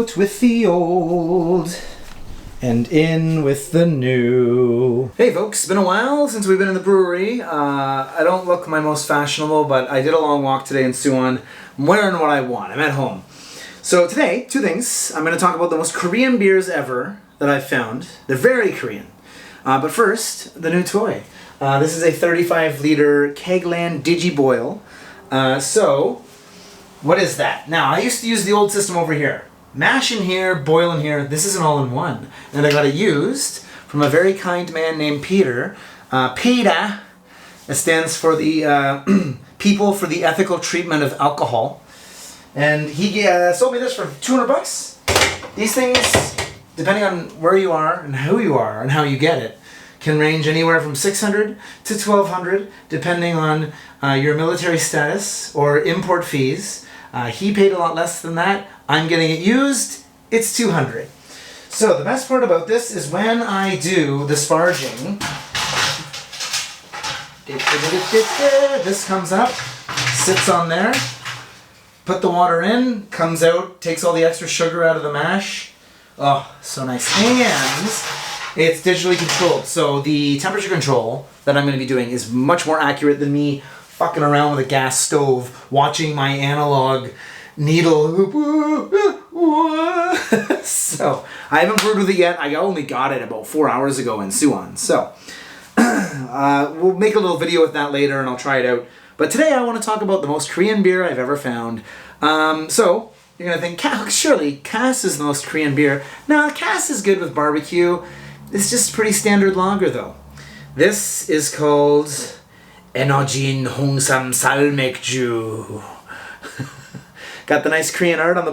Out with the old and in with the new. Hey folks, it's been a while since we've been in the brewery. I don't look my most fashionable, but I did a long walk today in Suwon. I'm wearing what I want. I'm at home. So today, two things. I'm going to talk about the most Korean beers ever that I've found. They're very Korean. But first, the new toy. This is a 35-liter Kegland Digiboil. So, what is that? Now, I used to use the old system over here. Mash in here, boil in here. This is an all-in-one. And I got it used from a very kind man named Peter. PETA, that stands for the People for the Ethical Treatment of Alcohol. And he sold me this for $200. These things, depending on where you are and who you are and how you get it, can range anywhere from $600 to $1,200, depending on your military status or import fees. He paid a lot less than that. I'm getting it used. It's $200. So the best part about this is when I do the sparging, this comes up, sits on there, put the water in, comes out, takes all the extra sugar out of the mash. Oh, so nice. And it's digitally controlled, so the temperature control that I'm going to be doing is much more accurate than me fucking around with a gas stove, watching my analog needle. So, I haven't brewed with it yet. I only got it about 4 hours ago in Suwon. So, we'll make a little video with that later and I'll try it out. But today I want to talk about the most Korean beer I've ever found. So, you're going to think, surely Cass is the most Korean beer. No, Cass is good with barbecue. It's just pretty standard lager though. This is called Enojin Hongsam Salmekju. Got the nice Korean art on the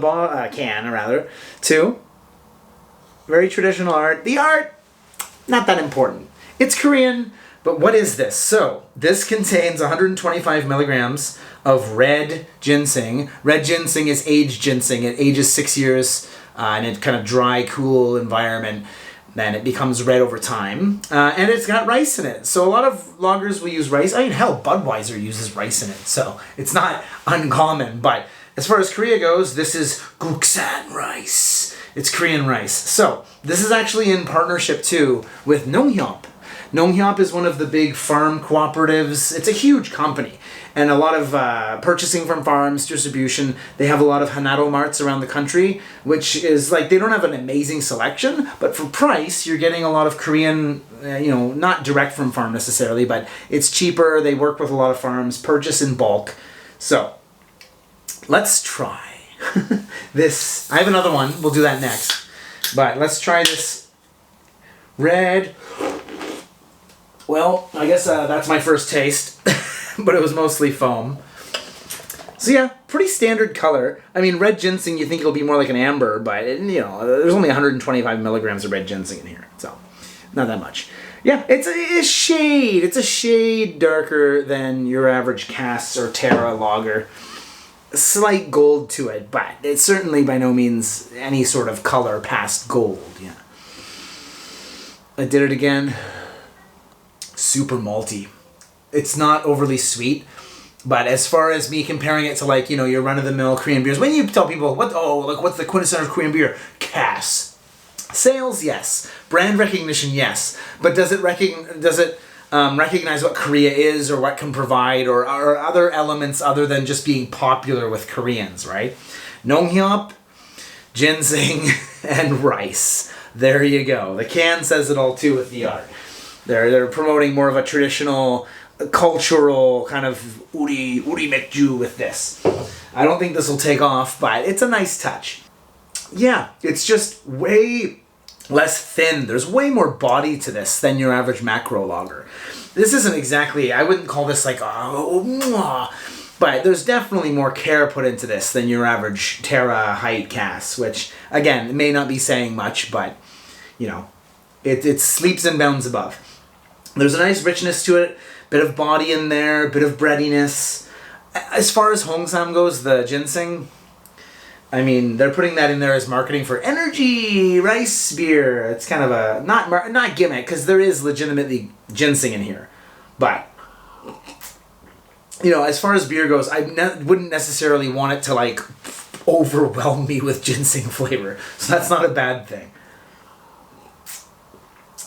can, too. Very traditional art. The art, not that important. It's Korean, but what is this? So, this contains 125 milligrams of red ginseng. Red ginseng is aged ginseng. It ages 6 years in a kind of dry, cool environment. Then it becomes red over time. And it's got rice in it. So a lot of lagers will use rice. I mean, hell, Budweiser uses rice in it. So it's not uncommon. But as far as Korea goes, this is Guksan rice. It's Korean rice. So this is actually in partnership, too, with Nonghyop. Nonghyop is one of the big farm cooperatives. It's a huge company. And a lot of purchasing from farms, distribution. They have a lot of Hanato marts around the country, which is like, they don't have an amazing selection, but for price, you're getting a lot of Korean, not direct from farm necessarily, but it's cheaper. They work with a lot of farms, purchase in bulk. So, let's try this. I have another one. We'll do that next. But let's try this red. Well, I guess that's my first taste. But it was mostly foam. So yeah, pretty standard color. I mean, red ginseng, you think it'll be more like an amber, but there's only 125 milligrams of red ginseng in here, so not that much. Yeah, it's a shade. It's a shade darker than your average Cass or Terra lager. A slight gold to it, but it's certainly by no means any sort of color past gold. Yeah. I did it again. Super malty. It's not overly sweet, but as far as me comparing it to your run-of-the-mill Korean beers, when you tell people, what's the quintessential Korean beer? Cass. Sales, yes. Brand recognition, yes. But does it recognize what Korea is or what can provide or other elements other than just being popular with Koreans, right? Nonghyop, ginseng, and rice. There you go. The can says it all too with the art. They're promoting more of a traditional cultural kind of uri mekju with this. I don't think this will take off, but it's a nice touch. Yeah, it's just way less thin. There's way more body to this than your average macro lager. This isn't exactly, I wouldn't call this but there's definitely more care put into this than your average Terra height Cass, which again, it may not be saying much, but it sleeps and bounds above. There's a nice richness to it. Bit of body in there, bit of breadiness. As far as Hongsam goes, the ginseng, I mean, they're putting that in there as marketing for energy rice beer. It's kind of a, not gimmick, because there is legitimately ginseng in here. But, as far as beer goes, I wouldn't necessarily want it to overwhelm me with ginseng flavor. So that's not a bad thing.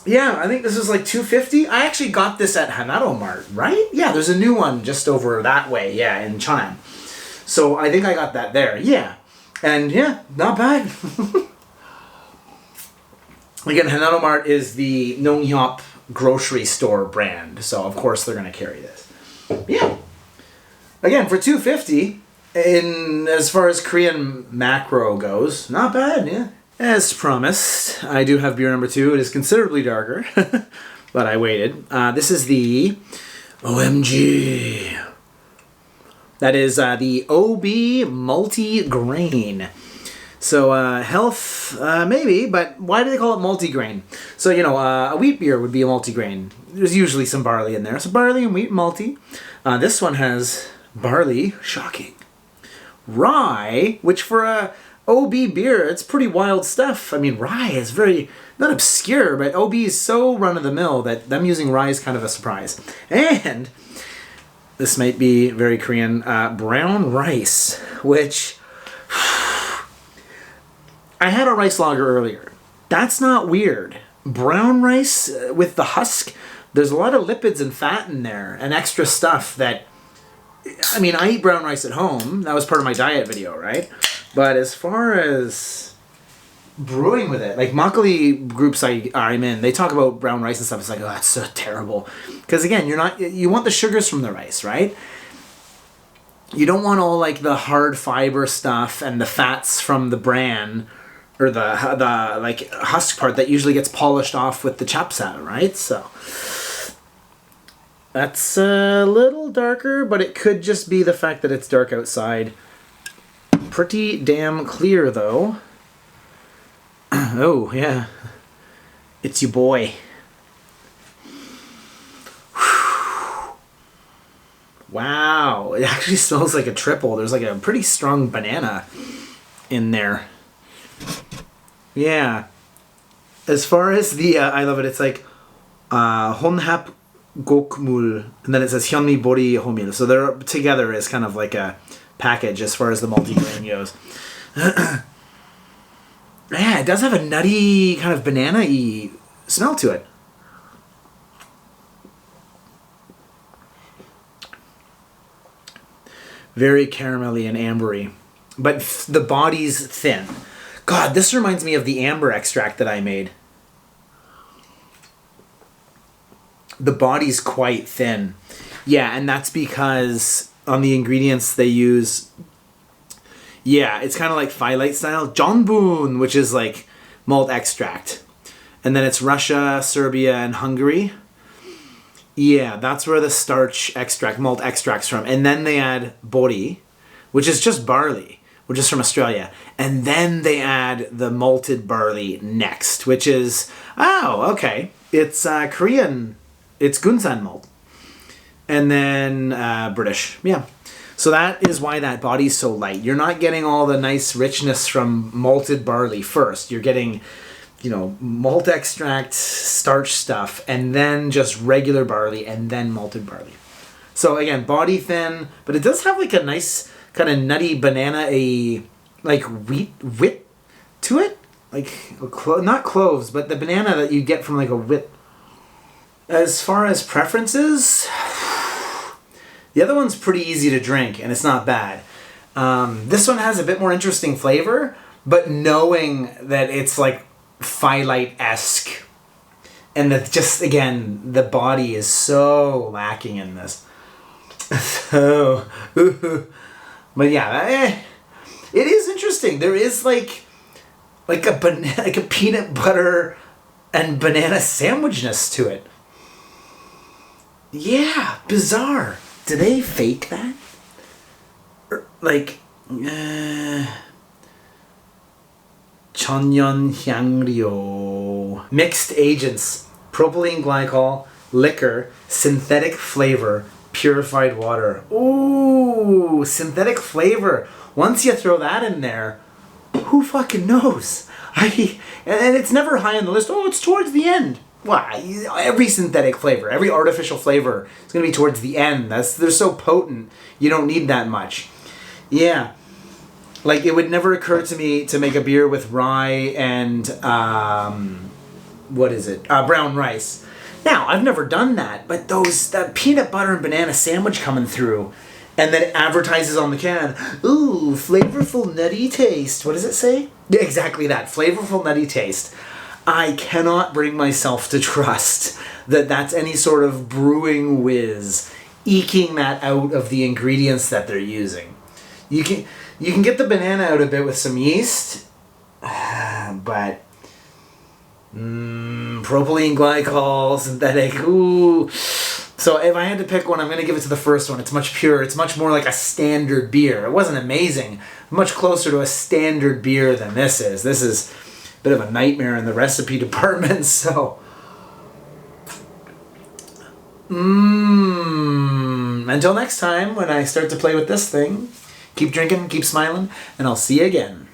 Yeah, I think this is like $2.50. I actually got this at Hanaro Mart, right? Yeah, there's a new one just over that way, yeah, in China. So I think I got that there, yeah. And yeah, not bad. Again, Hanaro Mart is the Nonghyop grocery store brand, so of course they're going to carry this. Yeah. Again, for $2.50, as far as Korean macro goes, not bad, yeah. As promised, I do have beer number 2. It is considerably darker, but I waited. This is the OMG. That is the OB multi-grain. So health, maybe, but why do they call it multi-grain? So, you know, a wheat beer would be a multi-grain. There's usually some barley in there. So barley and wheat, multi. This one has barley, shocking. Rye, which for a OB beer, it's pretty wild stuff. I mean, rye is very, not obscure, but OB is so run-of-the-mill that them using rye is kind of a surprise. And this might be very Korean, brown rice, which I had a rice lager earlier. That's not weird. Brown rice with the husk, there's a lot of lipids and fat in there and extra stuff that, I mean, I eat brown rice at home. That was part of my diet video, right? But as far as brewing with it, like makgeolli groups I'm in, they talk about brown rice and stuff. It's like, oh, that's so terrible. Because again, you want the sugars from the rice, right? You don't want all like the hard fiber stuff and the fats from the bran or the like husk part that usually gets polished off with the chapsa, right? So that's a little darker, but it could just be the fact that it's dark outside. Pretty damn clear, though. Oh, yeah. It's your boy. Wow. It actually smells like a triple. There's like a pretty strong banana in there. Yeah. As far as the, I love it, it's like Honhap Gokmul, and then it says Hyunmi Bori Homil. So they're together as kind of like a package as far as the multi-grain goes. Yeah, it does have a nutty kind of banana-y smell to it. Very caramelly and ambery, but the body's thin. God, this reminds me of the amber extract that I made. The body's quite thin. Yeah, and that's because on the ingredients they use, yeah, it's kind of like Phyllite style. Jonbun, which is like malt extract. And then it's Russia, Serbia, and Hungary. Yeah, that's where the starch extract, malt extract's from. And then they add bori, which is just barley, which is from Australia. And then they add the malted barley next, which is, oh, okay. It's Korean. It's Gunsan malt. And then British. Yeah. So that is why that body's so light. You're not getting all the nice richness from malted barley first. You're getting, you know, malt extract, starch stuff, and then just regular barley, and then malted barley. So again, body thin, but it does have like a nice kind of nutty banana, like wit to it. Like, not cloves, but the banana that you get from like a wit. As far as preferences, the other one's pretty easy to drink, and it's not bad. This one has a bit more interesting flavor, but knowing that it's like Phyllite-esque, and that just, again, the body is so lacking in this. So, but yeah, it is interesting. There is like a peanut butter and banana sandwichness to it. Yeah, bizarre. Do they fake that? Like, Chonyeon Hyangryeo. Mixed agents, propylene glycol, liquor, synthetic flavor, purified water. Ooh, synthetic flavor. Once you throw that in there, who fucking knows? And it's never high on the list. Oh, it's towards the end. Why? Every synthetic flavor, every artificial flavor is going to be towards the end. They're so potent, you don't need that much. Yeah. Like, it would never occur to me to make a beer with rye and, what is it? Brown rice. Now, I've never done that, but that peanut butter and banana sandwich coming through, and then it advertises on the can, ooh, flavorful nutty taste. What does it say? Yeah, exactly that, flavorful nutty taste. I cannot bring myself to trust that that's any sort of brewing whiz eking that out of the ingredients that they're using. You can get the banana out a bit with some yeast, but propylene glycol, synthetic, ooh. So if I had to pick one, I'm going to give it to the first one. It's much purer. It's much more like a standard beer. It wasn't amazing. Much closer to a standard beer than this is. This is a bit of a nightmare in the recipe department, so... Until next time, when I start to play with this thing, keep drinking, keep smiling, and I'll see you again.